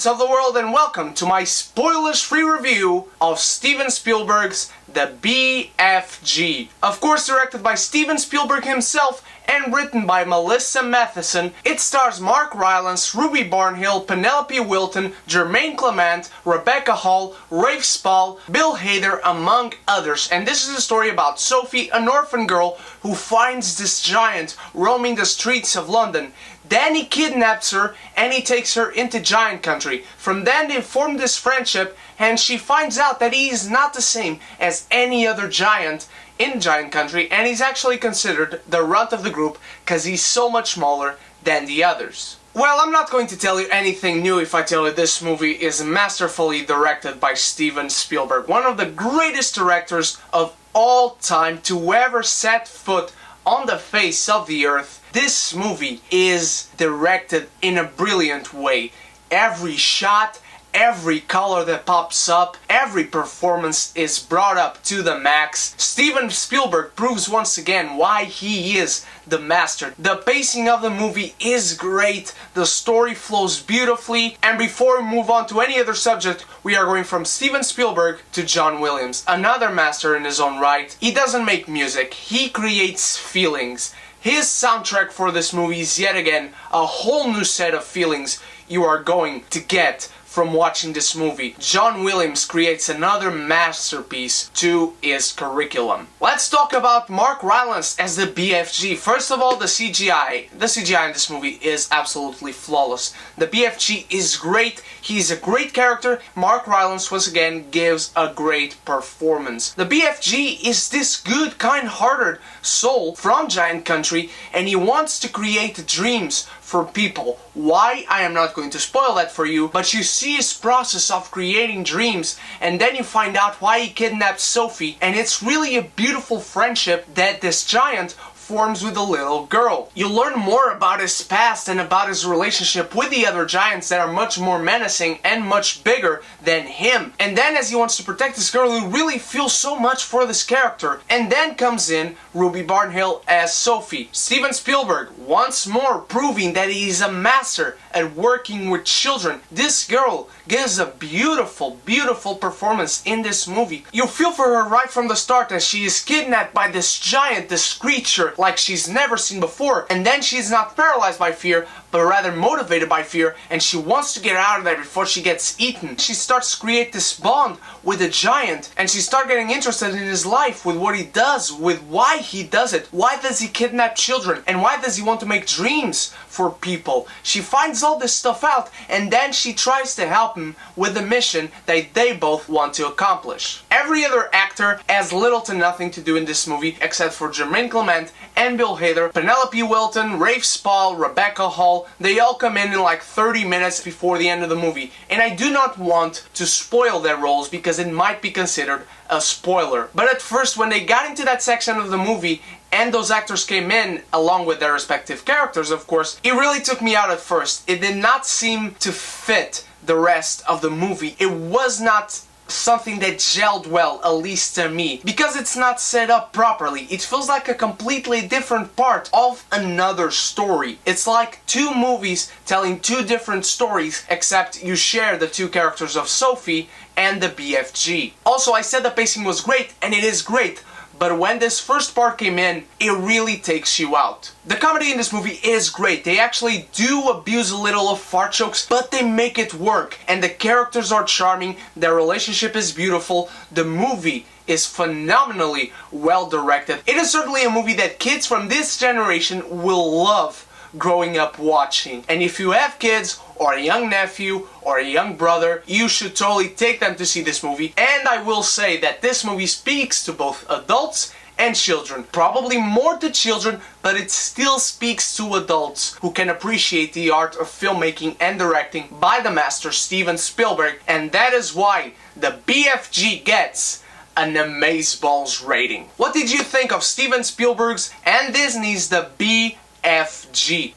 giants of the world, and welcome to my spoilers-free review of Steven Spielberg's The BFG. Of course, directed by Steven Spielberg himself and written by Melissa Matheson, it stars Mark Rylance, Ruby Barnhill, Penelope Wilton, Jermaine Clement, Rebecca Hall, Rafe Spall, Bill Hader, among others. And this is a story about Sophie, an orphan girl who finds this giant roaming the streets of London. Then he kidnaps her and he takes her into Giant Country. From then they form this friendship, and she finds out that he is not the same as any other giant in Giant Country, and he's actually considered the runt of the group because he's so much smaller than the others. Well, I'm not going to tell you anything new if I tell you this movie is masterfully directed by Steven Spielberg, one of the greatest directors of all time to ever set foot on the face of the earth. This movie is directed in a brilliant way. Every shot, every color that pops up, every performance is brought up to the max. Steven Spielberg proves once again why he is the master. The pacing of the movie is great, the story flows beautifully, and before we move on to any other subject, we are going from Steven Spielberg to John Williams, another master in his own right. He doesn't make music, he creates feelings. His soundtrack for this movie is yet again a whole new set of feelings you are going to get from watching this movie. John Williams creates another masterpiece to his curriculum. Let's talk about Mark Rylance as the BFG. First of all, the CGI. The CGI in this movie is absolutely flawless. The BFG is great. He's a great character. Mark Rylance once again gives a great performance. The BFG is this good, kind-hearted soul from Giant Country, and he wants to create dreams for people. Why? I am not going to spoil that for you, but you see his process of creating dreams, and then you find out why he kidnapped Sophie, and it's really a beautiful friendship that this giant forms with a little girl. You learn more about his past and about his relationship with the other giants that are much more menacing and much bigger than him. And then as he wants to protect this girl, you really feel so much for this character. And then comes in Ruby Barnhill as Sophie. Steven Spielberg, once more proving that he is a master at working with children. This girl gives a beautiful, beautiful performance in this movie. You feel for her right from the start as she is kidnapped by this giant, this creature, like she's never seen before, and then she's not paralyzed by fear, but rather motivated by fear, and she wants to get out of there before she gets eaten. She starts to create this bond with the giant, and she starts getting interested in his life, with what he does, with why he does it. Why does he kidnap children, and why does he want to make dreams for people? She finds all this stuff out, and then she tries to help him with the mission that they both want to accomplish. Every other actor has little to nothing to do in this movie, except for Jermaine Clement and Bill Hader, Penelope Wilton, Rafe Spall, Rebecca Hall. They all come in like 30 minutes before the end of the movie, and I do not want to spoil their roles because it might be considered a spoiler. But at first, when they got into that section of the movie and those actors came in along with their respective characters, of course, it really took me out at first. It did not seem to fit the rest of the movie. It was not something that gelled well, at least to me, because it's not set up properly. It feels like a completely different part of another story. It's like two movies telling two different stories, except you share the two characters of Sophie and the BFG. Also, I said the pacing was great, and it is great, but when this first part came in, it really takes you out. The comedy in this movie is great. They actually do abuse a little of fart jokes, but they make it work. And the characters are charming, their relationship is beautiful, the movie is phenomenally well directed. It is certainly a movie that kids from this generation will love growing up watching. And if you have kids, or a young nephew, or a young brother, you should totally take them to see this movie. And I will say that this movie speaks to both adults and children. Probably more to children, but it still speaks to adults who can appreciate the art of filmmaking and directing by the master Steven Spielberg. And that is why the BFG gets an amazeballs rating. What did you think of Steven Spielberg's and Disney's The BFG?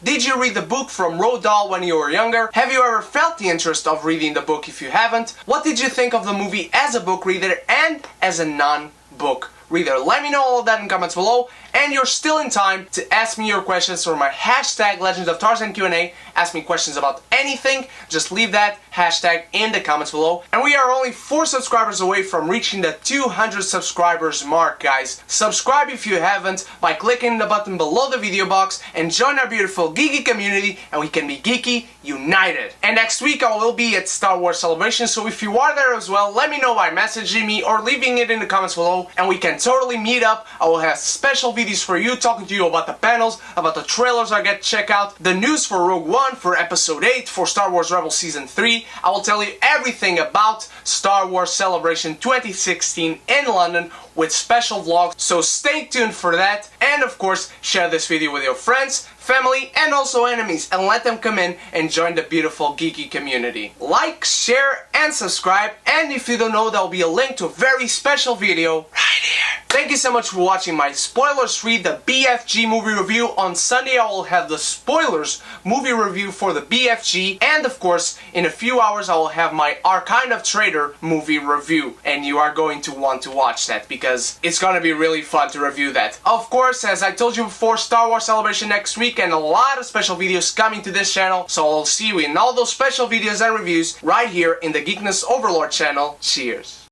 Did you read the book from Roald Dahl when you were younger? Have you ever felt the interest of reading the book if you haven't? What did you think of the movie as a book reader and as a non-book reader? Let me know all of that in comments below, and you're still in time to ask me your questions through my hashtag Legends of Tarzan Q&A. Ask me questions about anything, just leave that hashtag in the comments below. And we are only 4 subscribers away from reaching the 200 subscribers mark, guys. Subscribe if you haven't by clicking the button below the video box and join our beautiful geeky community, and we can be geeky united. And next week I will be at Star Wars Celebration, so if you are there as well, let me know by messaging me or leaving it in the comments below, and we can totally meet up. I will have special videos for you, talking to you about the panels, about the trailers I get to check out, the news for Rogue One, for Episode 8, for Star Wars Rebels Season 3. I will tell you everything about Star Wars Celebration 2016 in London with special vlogs, so stay tuned for that. And of course, share this video with your friends, family, and also enemies, and let them come in and join the beautiful geeky community. Like, share, and subscribe, and if you don't know, there will be a link to a very special video right here. Thank you so much for watching my spoilers-free The BFG movie review. On Sunday I will have the spoilers movie review for the BFG, and of course, in a few hours I will have my Kind of Traitor movie review, and you are going to want to watch that because it's gonna be really fun to review that. Of course, as I told you before, Star Wars Celebration next week, and a lot of special videos coming to this channel, so I'll see you in all those special videos and reviews right here in the Geekness Overlord channel. Cheers!